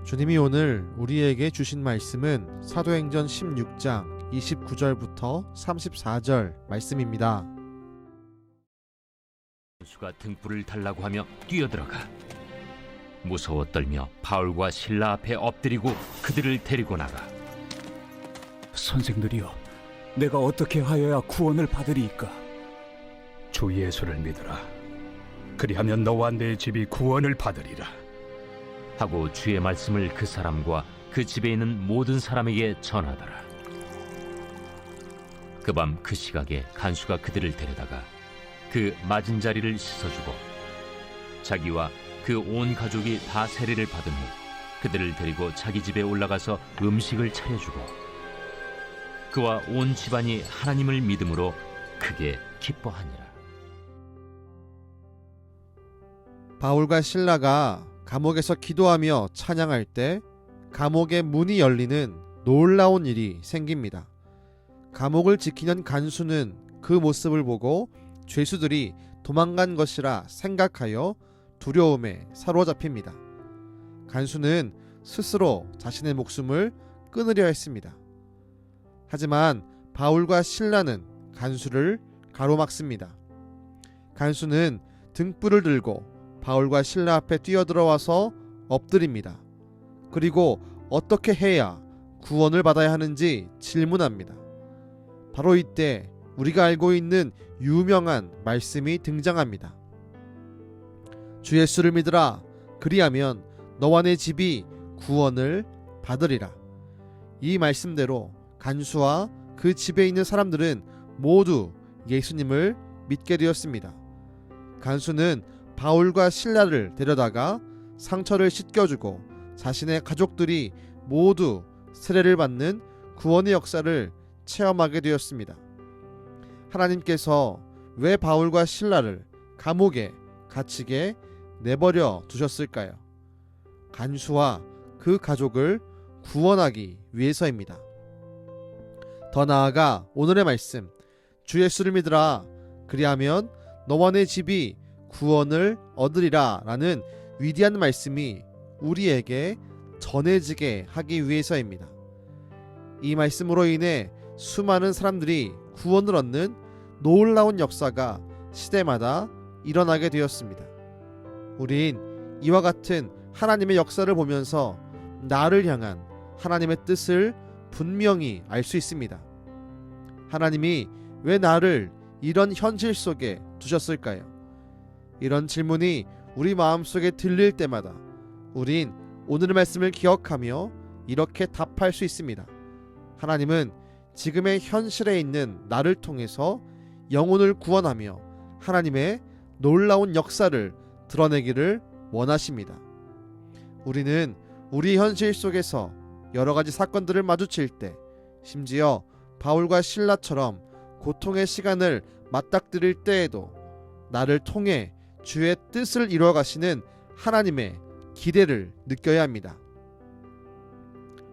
주님이 오늘 우리에게 주신 말씀은 사도행전 16장 29절부터 34절 말씀입니다. 간수가 등불을 달라고 하며 뛰어들어가 무서워 떨며 바울과 실라 앞에 엎드리고 그들을 데리고 나가 선생들이여, 내가 어떻게 하여야 구원을 받으리이까? 주 예수를 믿으라. 그리하면 너와 내 집이 구원을 받으리라. 하고 주의 말씀을 그 사람과 그 집에 있는 모든 사람에게 전하더라. 그 밤 그 시각에 간수가 그들을 데려다가 그 맞은 자리를 씻어주고 자기와 그 온 가족이 다 세례를 받은 후 그들을 데리고 자기 집에 올라가서 음식을 차려주고 그와 온 집안이 하나님을 믿음으로 크게 기뻐하니라. 바울과 실라가 감옥에서 기도하며 찬양할 때 감옥의 문이 열리는 놀라운 일이 생깁니다. 감옥을 지키는 간수는 그 모습을 보고 죄수들이 도망간 것이라 생각하여 두려움에 사로잡힙니다. 간수는 스스로 자신의 목숨을 끊으려 했습니다. 하지만 바울과 실라는 간수를 가로막습니다. 간수는 등불을 들고 바울과 실라 앞에 뛰어들어와서 엎드립니다. 그리고 어떻게 해야 구원을 받아야 하는지 질문합니다. 바로 이때 우리가 알고 있는 유명한 말씀이 등장합니다. 주 예수를 믿으라. 그리하면 너와 내 집이 구원을 받으리라. 이 말씀대로 간수와 그 집에 있는 사람들은 모두 예수님을 믿게 되었습니다. 간수는 바울과 실라를 데려다가 상처를 씻겨주고 자신의 가족들이 모두 세례를 받는 구원의 역사를 체험하게 되었습니다. 하나님께서 왜 바울과 실라를 감옥에 갇히게 내버려 두셨을까요? 간수와 그 가족을 구원하기 위해서입니다. 더 나아가 오늘의 말씀, 주 예수를 믿으라. 그리하면 너와 내 집이 구원을 얻으리라 라는 위대한 말씀이 우리에게 전해지게 하기 위해서입니다. 이 말씀으로 인해 수많은 사람들이 구원을 얻는 놀라운 역사가 시대마다 일어나게 되었습니다. 우린 이와 같은 하나님의 역사를 보면서 나를 향한 하나님의 뜻을 분명히 알 수 있습니다. 하나님이 왜 나를 이런 현실 속에 두셨을까요? 이런 질문이 우리 마음속에 들릴 때마다 우린 오늘의 말씀을 기억하며 이렇게 답할 수 있습니다. 하나님은 지금의 현실에 있는 나를 통해서 영혼을 구원하며 하나님의 놀라운 역사를 드러내기를 원하십니다. 우리는 우리 현실 속에서 여러 가지 사건들을 마주칠 때, 심지어 바울과 실라처럼 고통의 시간을 맞닥뜨릴 때에도 나를 통해 주의 뜻을 이루어 가시는 하나님의 기대를 느껴야 합니다.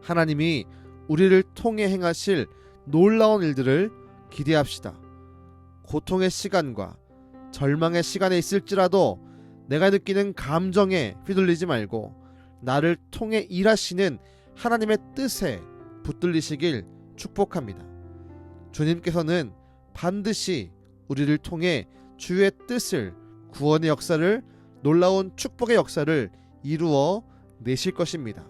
하나님이 우리를 통해 행하실 놀라운 일들을 기대합시다. 고통의 시간과 절망의 시간에 있을지라도 내가 느끼는 감정에 휘둘리지 말고 나를 통해 일하시는 하나님의 뜻에 붙들리시길 축복합니다. 주님께서는 반드시 우리를 통해 주의 뜻을, 구원의 역사를, 놀라운 축복의 역사를 이루어 내실 것입니다.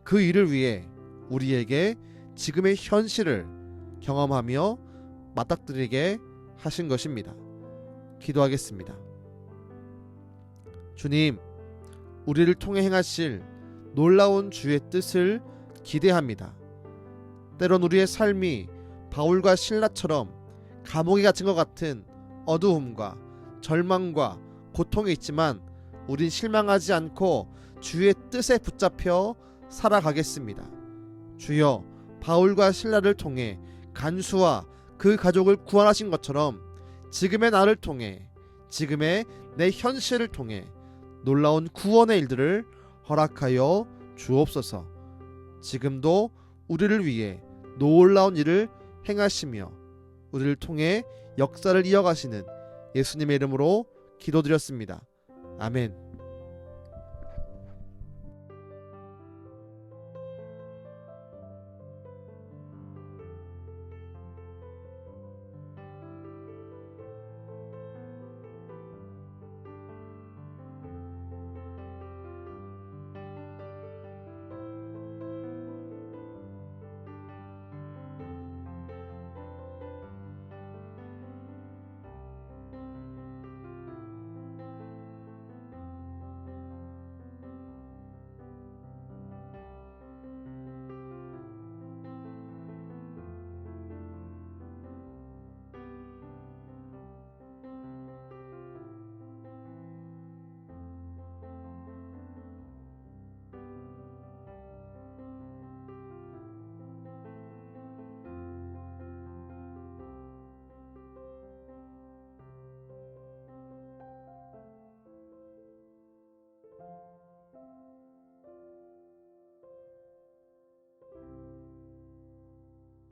그 일을 위해 우리에게 지금의 현실을 경험하며 맞닥뜨리게 하신 것입니다. 기도하겠습니다. 주님, 우리를 통해 행하실 놀라운 주의 뜻을 기대합니다. 때론 우리의 삶이 바울과 실라처럼 감옥에 갇힌 것 같은 어두움과 절망과 고통이 있지만 우린 실망하지 않고 주의 뜻에 붙잡혀 살아가겠습니다. 주여, 바울과 실라를 통해 간수와 그 가족을 구원하신 것처럼 지금의 나를 통해, 지금의 내 현실을 통해 놀라운 구원의 일들을 허락하여 주옵소서. 지금도 우리를 위해 놀라운 일을 행하시며 우리를 통해 역사를 이어가시는 예수님의 이름으로 기도드렸습니다. 아멘.